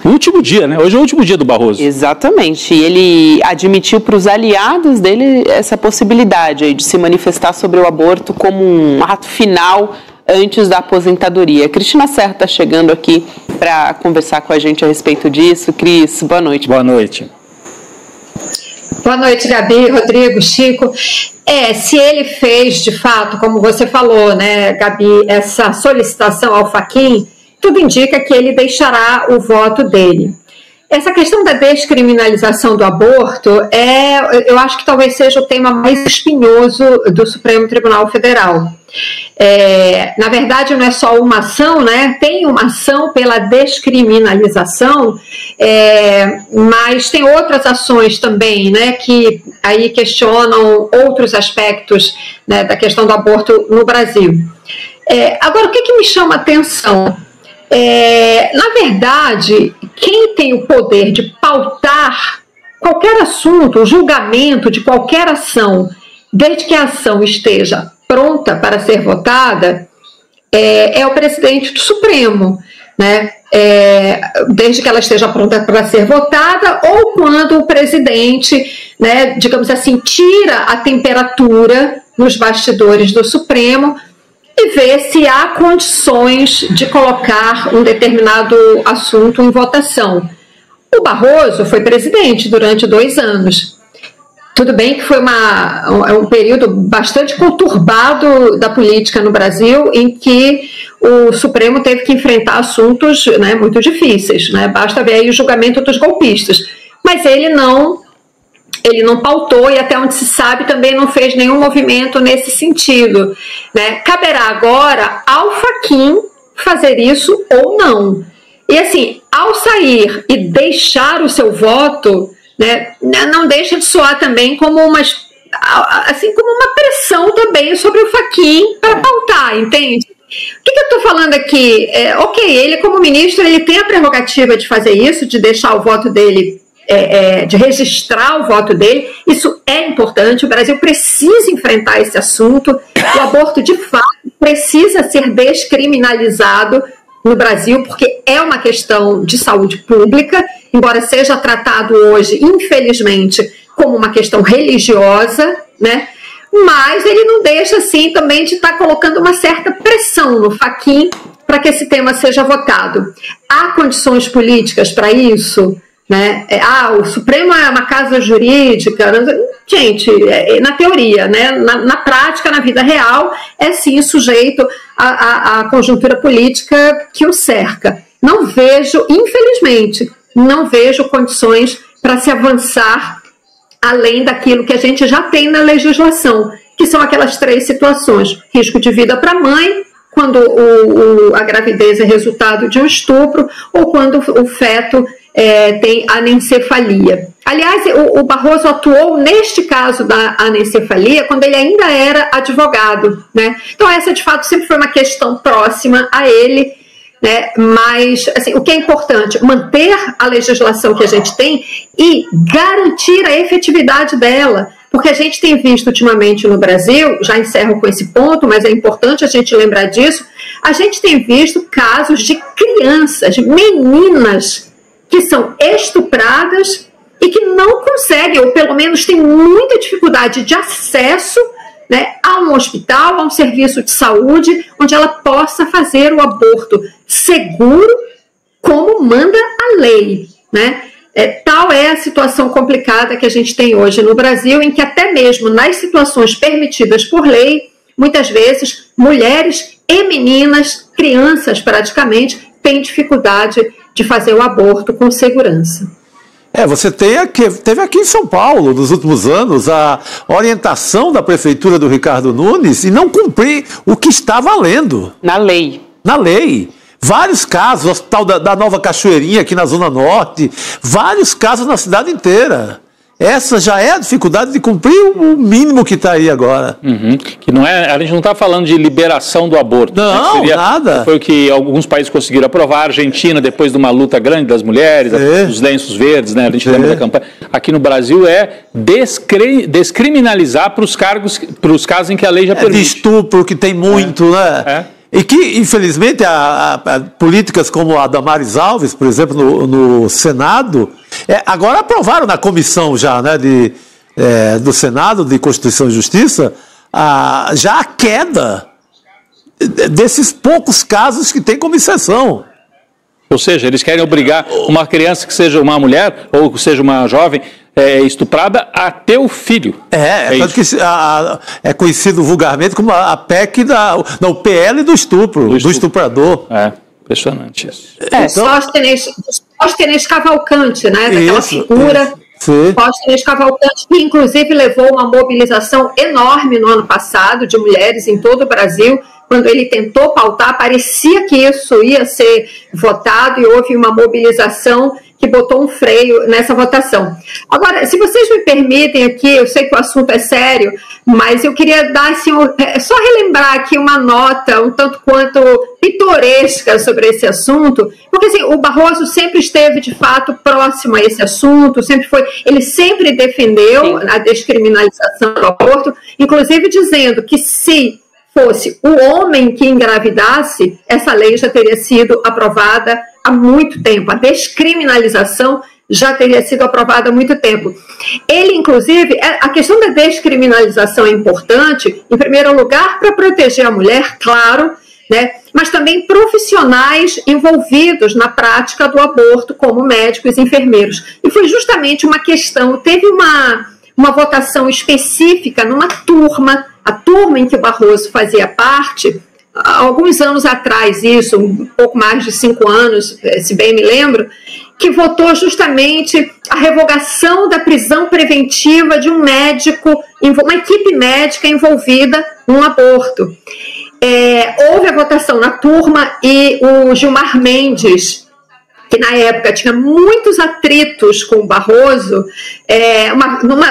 O último dia, né? Hoje é o último dia do Barroso. Exatamente. E ele admitiu para os aliados dele essa possibilidade aí de se manifestar sobre o aborto como um ato final antes da aposentadoria. Cristina Serra está chegando aqui para conversar com a gente a respeito disso. Cris, boa noite. Boa noite. Boa noite, Gabi, Rodrigo, Chico. Se ele fez, de fato, como você falou, né, Gabi, essa solicitação ao Fachin, tudo indica que ele deixará o voto dele. Essa questão da descriminalização do aborto, eu acho que talvez seja o tema mais espinhoso do Supremo Tribunal Federal. Na verdade, não é só uma ação, né? Tem uma ação pela descriminalização, mas tem outras ações também, né, que aí questionam outros aspectos, né, da questão do aborto no Brasil. Agora, o que me chama a atenção? Na verdade, quem tem o poder de pautar qualquer assunto, o julgamento de qualquer ação, desde que a ação esteja pronta para ser votada, é o presidente do Supremo, né? Desde que ela esteja pronta para ser votada, ou quando o presidente, né, digamos assim, tira a temperatura nos bastidores do Supremo e ver se há condições de colocar um determinado assunto em votação. O Barroso foi presidente durante 2 anos. Tudo bem que foi um período bastante conturbado da política no Brasil, em que o Supremo teve que enfrentar assuntos, né, muito difíceis, né? Basta ver aí o julgamento dos golpistas. Mas ele não pautou e, até onde se sabe, também não fez nenhum movimento nesse sentido, né? Caberá agora ao Fachin fazer isso ou não. E assim, ao sair e deixar o seu voto, né, não deixa de soar também como uma pressão também sobre o Fachin para pautar, entende? O que eu estou falando aqui? Ele como ministro, ele tem a prerrogativa de fazer isso, de deixar o voto dele, de registrar o voto dele. Isso é importante. O Brasil precisa enfrentar esse assunto. O aborto, de fato, precisa ser descriminalizado no Brasil, porque é uma questão de saúde pública, embora seja tratado hoje, infelizmente, como uma questão religiosa, né? Mas ele não deixa, assim, também de estar colocando uma certa pressão no Fachin para que esse tema seja votado. Há condições políticas para isso? Né? O Supremo é uma casa jurídica. Gente, na teoria, né? Na prática, na vida real, é sim sujeito à conjuntura política que o cerca. Não vejo, infelizmente, não vejo condições para se avançar além daquilo que a gente já tem na legislação, que são aquelas 3 situações: risco de vida para a mãe, quando a gravidez é resultado de um estupro, ou quando o feto tem anencefalia. Aliás, o Barroso atuou neste caso da anencefalia quando ele ainda era advogado, né? Então essa, de fato, sempre foi uma questão próxima a ele, né? Mas assim, o que é importante? Manter a legislação que a gente tem e garantir a efetividade dela, porque a gente tem visto ultimamente no Brasil, já encerro com esse ponto, mas é importante a gente lembrar disso, a gente tem visto casos de crianças, meninas, que são estupradas e que não conseguem, ou pelo menos têm muita dificuldade de acesso, né, a um hospital, a um serviço de saúde, onde ela possa fazer o aborto seguro, como manda a lei, né? Tal é a situação complicada que a gente tem hoje no Brasil, em que até mesmo nas situações permitidas por lei, muitas vezes mulheres e meninas, crianças praticamente, têm dificuldade de fazer o aborto com segurança. Você teve aqui em São Paulo, nos últimos anos, a orientação da prefeitura do Ricardo Nunes e não cumprir o que está valendo. Na lei. Na lei. Vários casos, o Hospital da Nova Cachoeirinha, aqui na Zona Norte, vários casos na cidade inteira. Essa já é a dificuldade de cumprir o mínimo que está aí agora. Que não é, a gente não está falando de liberação do aborto. Não, né? nada. Foi o que alguns países conseguiram aprovar. A Argentina, depois de uma luta grande das mulheres, os lenços verdes, né? A gente lembra da campanha. Aqui no Brasil descriminalizar para os casos em que a lei já permite. De estupro, que tem muito, né? E que, infelizmente, políticas como a Damares Alves, por exemplo, no Senado, agora aprovaram na comissão já, né, do Senado, de Constituição e Justiça, já a queda desses poucos casos que tem como exceção. Ou seja, eles querem obrigar uma criança que seja uma mulher ou que seja uma jovem estuprada a ter o filho. Tanto que é conhecido vulgarmente como a PEC o PL do estupro, do estuprador. Impressionante isso. Sóstenes Cavalcante, né? Daquela figura. Sóstenes Cavalcante, que inclusive levou uma mobilização enorme no ano passado de mulheres em todo o Brasil. Quando ele tentou pautar, parecia que isso ia ser votado e houve uma mobilização que botou um freio nessa votação. Agora, se vocês me permitem aqui, eu sei que o assunto é sério, mas eu queria dar, assim, só relembrar aqui uma nota um tanto quanto pitoresca sobre esse assunto, porque assim, o Barroso sempre esteve, de fato, próximo a esse assunto, ele sempre defendeu a descriminalização do aborto, inclusive dizendo que se fosse o homem que engravidasse, essa lei já teria sido aprovada há muito tempo. A descriminalização já teria sido aprovada há muito tempo. Ele, inclusive, a questão da descriminalização é importante, em primeiro lugar, para proteger a mulher, claro, né, mas também profissionais envolvidos na prática do aborto, como médicos e enfermeiros. E foi justamente uma questão, teve uma votação específica numa turma, a turma em que o Barroso fazia parte, há alguns anos atrás, isso, um pouco mais de 5 anos, se bem me lembro, que votou justamente a revogação da prisão preventiva de um médico, uma equipe médica envolvida num aborto. Houve a votação na turma e o Gilmar Mendes, que na época tinha muitos atritos com o Barroso,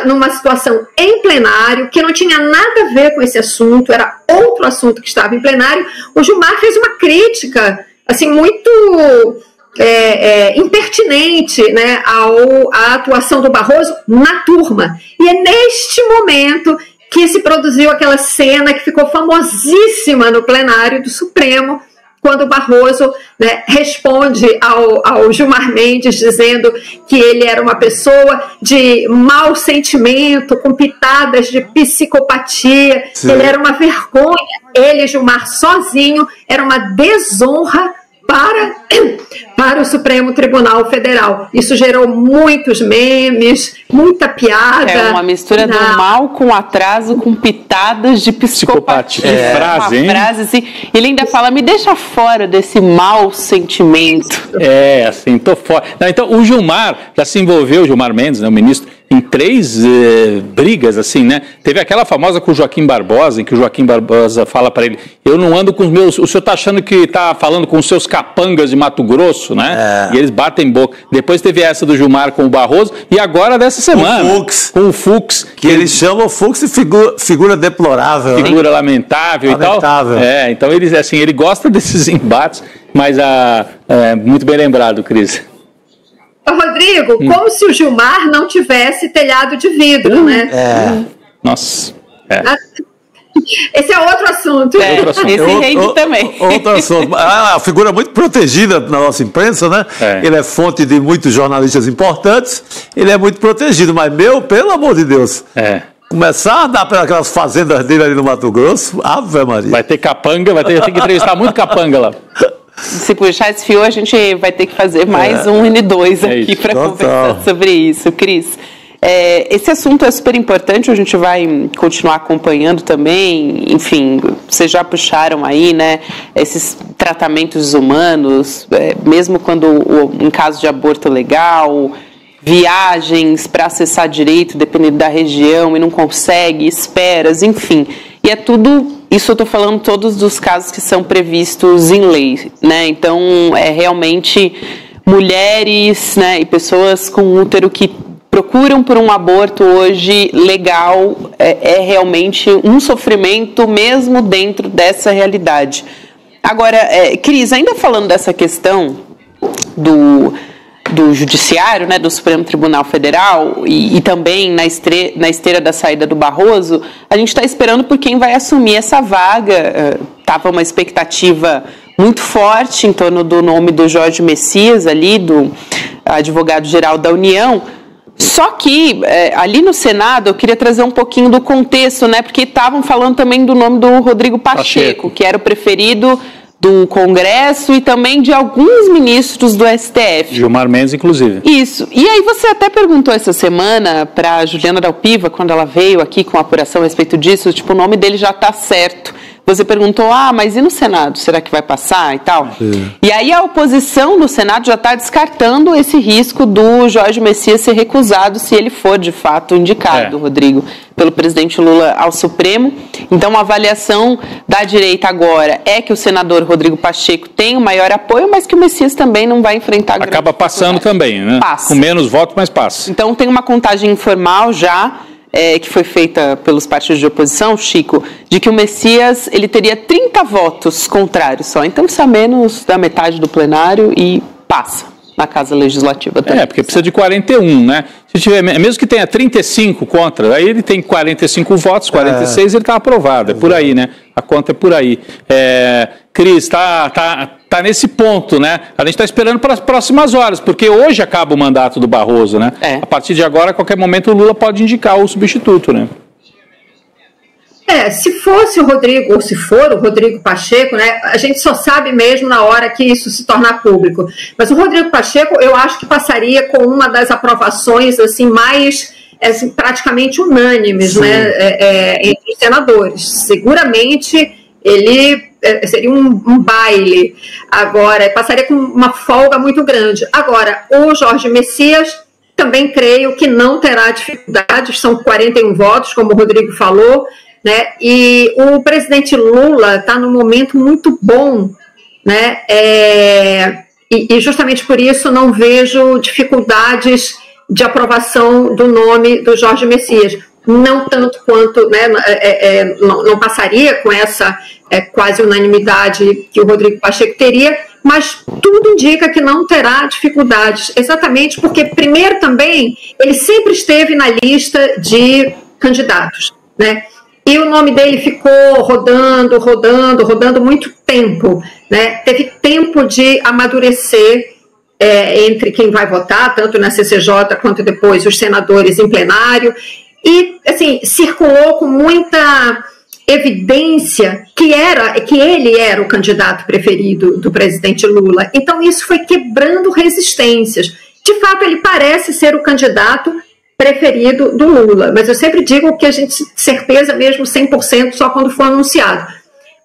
numa situação em plenário, que não tinha nada a ver com esse assunto, era outro assunto que estava em plenário, o Gilmar fez uma crítica assim, muito impertinente, né, à atuação do Barroso na turma. E é neste momento que se produziu aquela cena que ficou famosíssima no plenário do Supremo, quando o Barroso, né, responde ao Gilmar Mendes dizendo que ele era uma pessoa de mau sentimento, com pitadas de psicopatia, ele era uma vergonha, ele, Gilmar, sozinho, era uma desonra para o Supremo Tribunal Federal. Isso gerou muitos memes, muita piada. É uma mistura do mal com atraso, com pitadas de psicopatia. Que frase, hein? Uma frase assim, ele ainda fala, me deixa fora desse mau sentimento. Assim, tô fora. Não, então, o Gilmar já se envolveu, o Gilmar Mendes, né, o ministro, em 3 brigas, assim, né? Teve aquela famosa com o Joaquim Barbosa, em que o Joaquim Barbosa fala para ele, eu não ando com os meus... O senhor tá achando que tá falando com os seus capangas de Mato Grosso, né? E eles batem boca. Depois teve essa do Gilmar com o Barroso, e agora dessa semana... Com o Fux. Que eles chamam o Fux de figura deplorável. Figura lamentável e tal. Então ele gosta desses embates, mas muito bem lembrado, Cris. Rodrigo, como se o Gilmar não tivesse telhado de vidro, né? Nossa. Esse é outro assunto. Esse rende também. Outro assunto. A figura muito protegida na nossa imprensa, né? Ele é fonte de muitos jornalistas importantes, ele é muito protegido, mas, pelo amor de Deus, começar a andar pelas fazendas dele ali no Mato Grosso, Ave Maria. Vai ter capanga, vai ter que entrevistar muito capanga lá. Se puxar esse fio, a gente vai ter que fazer mais um N2 aqui para conversar sobre isso, Cris. Esse assunto é super importante, a gente vai continuar acompanhando também, enfim, vocês já puxaram aí, né, esses tratamentos humanos, mesmo quando, em caso de aborto legal, viagens para acessar direito, dependendo da região, e não consegue, esperas, enfim, e é tudo... Isso eu estou falando todos dos casos que são previstos em lei, né? Então, realmente mulheres, né, e pessoas com útero que procuram por um aborto hoje legal, realmente um sofrimento mesmo dentro dessa realidade. Agora, Cris, ainda falando dessa questão do Judiciário, né, do Supremo Tribunal Federal, e também na esteira da saída do Barroso, a gente está esperando por quem vai assumir essa vaga. Estava uma expectativa muito forte em torno do nome do Jorge Messias, ali, do advogado-geral da União. Só que, ali no Senado, eu queria trazer um pouquinho do contexto, né, porque estavam falando também do nome do Rodrigo Pacheco, que era o preferido do Congresso e também de alguns ministros do STF. Gilmar Mendes, inclusive. Isso. E aí você até perguntou essa semana para a Juliana Dalpiva, quando ela veio aqui com a apuração a respeito disso, tipo, o nome dele já está certo. Você perguntou, mas e no Senado? Será que vai passar e tal? Sim. E aí a oposição no Senado já está descartando esse risco do Jorge Messias ser recusado se ele for, de fato, indicado, Rodrigo, pelo presidente Lula ao Supremo. Então, a avaliação da direita agora é que o senador Rodrigo Pacheco tem o maior apoio, mas que o Messias também não vai enfrentar grande acaba passando também, né? Passa. Com menos votos, mas passa. Então, tem uma contagem informal já, que foi feita pelos partidos de oposição, Chico, de que o Messias ele teria 30 votos contrários só. Então, isso é menos da metade do plenário e passa na Casa Legislativa também. Porque precisa de 41, né? Se tiver, mesmo que tenha 35 contra, aí ele tem 45 votos, 46 ele está aprovado. É por aí, né? A conta é por aí. Cris, tá nesse ponto, né? A gente está esperando para as próximas horas, porque hoje acaba o mandato do Barroso, né? A partir de agora, a qualquer momento, o Lula pode indicar o substituto, né? Se fosse o Rodrigo, ou se for o Rodrigo Pacheco, né, a gente só sabe mesmo na hora que isso se tornar público. Mas o Rodrigo Pacheco, eu acho que passaria com uma das aprovações assim, mais assim, praticamente unânimes, né, entre os senadores. Seguramente ele seria um baile. Agora, passaria com uma folga muito grande. Agora, o Jorge Messias também creio que não terá dificuldades, são 41 votos, como o Rodrigo falou, né? E o presidente Lula está num momento muito bom, né? E justamente por isso não vejo dificuldades de aprovação do nome do Jorge Messias. Não tanto quanto, né, não passaria com essa quase unanimidade que o Rodrigo Pacheco teria, mas tudo indica que não terá dificuldades, exatamente porque, primeiro também, ele sempre esteve na lista de candidatos, né? E o nome dele ficou rodando muito tempo, né? Teve tempo de amadurecer entre quem vai votar, tanto na CCJ quanto depois os senadores em plenário, e assim, circulou com muita evidência que ele era o candidato preferido do presidente Lula. Então isso foi quebrando resistências. De fato, ele parece ser o candidato preferido do Lula, mas eu sempre digo que a gente certeza mesmo 100% só quando for anunciado.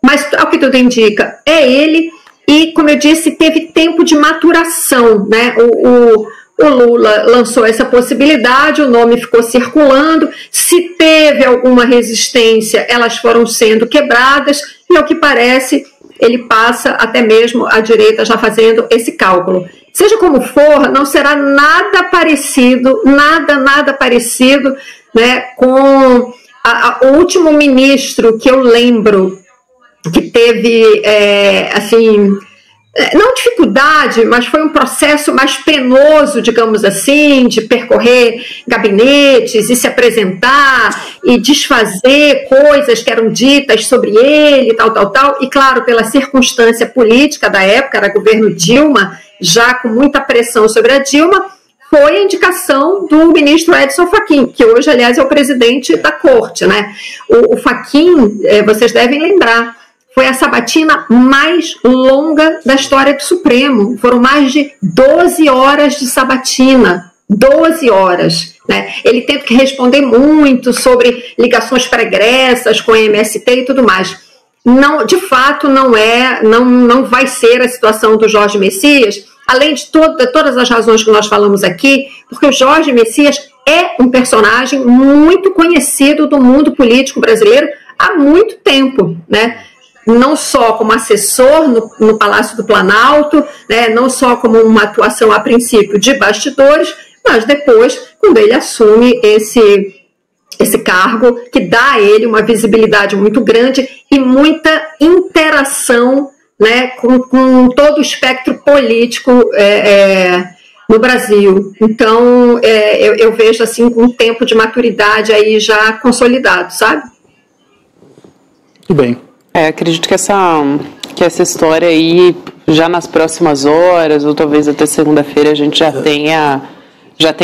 Mas, ao que tudo indica, é ele, e, como eu disse, teve tempo de maturação, né? O Lula lançou essa possibilidade, o nome ficou circulando, se teve alguma resistência, elas foram sendo quebradas, e, ao que parece, ele passa até mesmo a direita já fazendo esse cálculo. Seja como for, não será nada parecido, nada parecido, né, com o último ministro que eu lembro que teve, assim, não dificuldade, mas foi um processo mais penoso, digamos assim, de percorrer gabinetes e se apresentar e desfazer coisas que eram ditas sobre ele, tal, e claro, pela circunstância política da época, era governo Dilma, já com muita pressão sobre a Dilma, foi a indicação do ministro Edson Fachin, que hoje, aliás, é o presidente da corte, né? O Fachin, vocês devem lembrar, foi a sabatina mais longa da história do Supremo. Foram mais de 12 horas de sabatina. 12 horas. Né? Ele teve que responder muito sobre ligações pregressas com a MST e tudo mais. Não, de fato, não vai ser a situação do Jorge Messias, além de todas as razões que nós falamos aqui, porque o Jorge Messias é um personagem muito conhecido do mundo político brasileiro há muito tempo, né? Não só como assessor no Palácio do Planalto, né, não só como uma atuação a princípio de bastidores, mas depois, quando ele assume esse cargo, que dá a ele uma visibilidade muito grande e muita interação, né, com todo o espectro político no Brasil. Então, eu vejo assim um tempo de maturidade aí já consolidado, sabe? Tudo bem. Acredito que essa história aí, já nas próximas horas, ou talvez até segunda-feira, a gente já tenha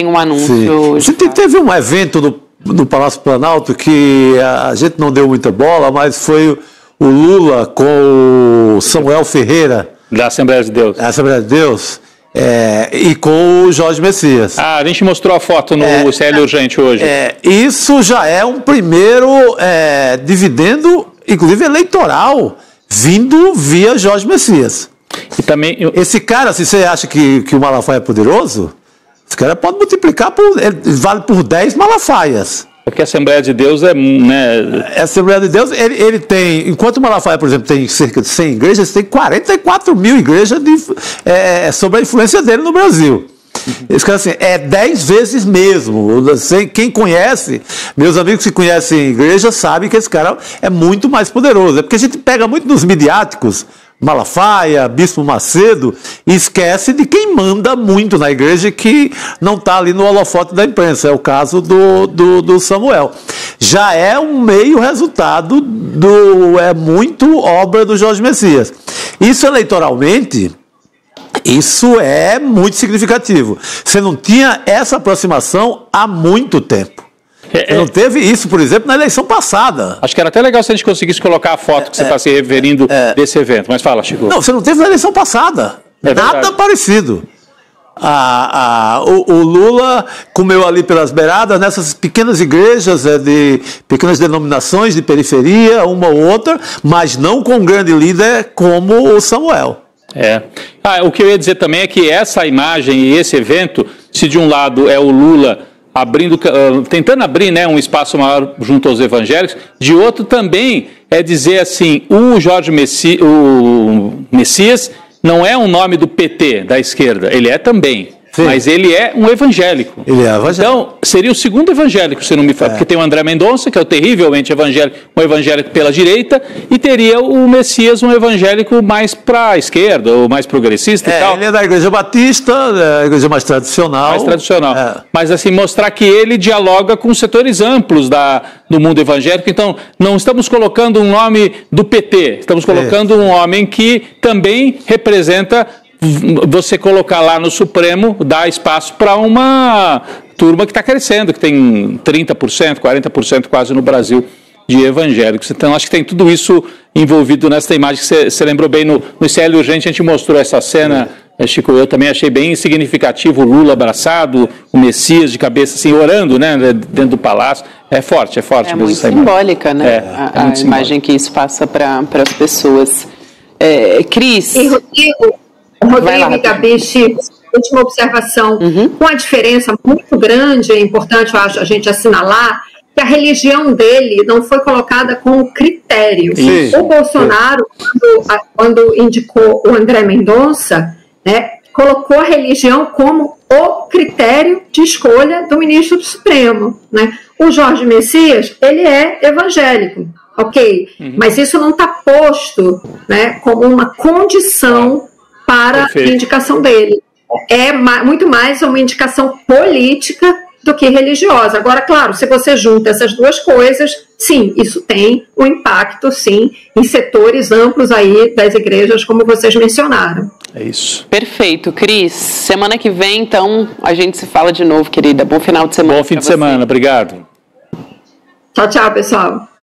um anúncio. Teve um evento no Palácio Planalto que a gente não deu muita bola, mas foi o Lula com o Samuel Ferreira. Da Assembleia de Deus. Assembleia de Deus. E com o Jorge Messias. A gente mostrou a foto no CL Urgente hoje. Isso já é um primeiro dividendo, inclusive eleitoral, vindo via Jorge Messias. E também esse cara, se você acha que o Malafaia é poderoso, esse cara pode multiplicar vale por 10 Malafaias. Porque a Assembleia de Deus A Assembleia de Deus, ele tem, enquanto o Malafaia, por exemplo, tem cerca de 100 igrejas, tem 44 mil igrejas sob a influência dele no Brasil. Esse cara, assim, 10 vezes mesmo. Quem conhece, meus amigos que conhecem a igreja, sabem que esse cara é muito mais poderoso. É porque a gente pega muito nos midiáticos, Malafaia, Bispo Macedo, e esquece de quem manda muito na igreja, que não está ali no holofote da imprensa. É o caso do Samuel. Já é um meio resultado é muito obra do Jorge Messias. Isso eleitoralmente, isso é muito significativo. Você não tinha essa aproximação há muito tempo. Não teve isso, por exemplo, na eleição passada. Acho que era até legal se a gente conseguisse colocar a foto que você está se referindo desse evento. Mas fala, Chico. Não, você não teve na eleição passada. Nada parecido. O Lula comeu ali pelas beiradas, nessas pequenas igrejas de pequenas denominações de periferia, uma ou outra, mas não com um grande líder como o Samuel. O que eu ia dizer também é que essa imagem e esse evento, se de um lado é o Lula tentando abrir, né, um espaço maior junto aos evangélicos, de outro também é dizer assim, o Messias não é um nome do PT, da esquerda, ele é também. Sim. Mas ele é um evangélico. Ele é evangélico. Então, seria o segundo evangélico, se não me fala. Porque tem o André Mendonça, que é o terrivelmente evangélico, um evangélico pela direita, e teria o Messias, um evangélico mais para a esquerda, ou mais progressista e tal. Ele é da Igreja Batista, a igreja mais tradicional. Mais tradicional. Mas, assim, mostrar que ele dialoga com setores amplos do mundo evangélico. Então, não estamos colocando um nome do PT, estamos colocando um homem que também representa. Você colocar lá no Supremo, dá espaço para uma turma que está crescendo, que tem 30%, 40% quase no Brasil de evangélicos. Então, acho que tem tudo isso envolvido nessa imagem que você lembrou bem no CL Urgente. A gente mostrou essa cena, Chico, eu também achei bem significativo, o Lula abraçado, o Messias de cabeça assim, orando, né, dentro do palácio. É forte É muito simbólica, né, a imagem que isso passa para as pessoas. Cris... Rodrigo e Gabi, Chico, última observação, com a diferença muito grande, é importante, eu acho, a gente assinalar, que a religião dele não foi colocada como critério. Isso. O Bolsonaro, quando indicou o André Mendonça, né, colocou a religião como o critério de escolha do ministro do Supremo. Né? O Jorge Messias, ele é evangélico, ok? Mas isso não está posto, né, como uma condição para a indicação dele. É muito mais uma indicação política do que religiosa. Agora, claro, se você junta essas duas coisas, sim, isso tem um impacto, sim, em setores amplos aí das igrejas, como vocês mencionaram. É isso. Perfeito. Cris, semana que vem, então, a gente se fala de novo, querida. Bom final de semana. Bom fim de semana, obrigado. Tchau, tchau, pessoal.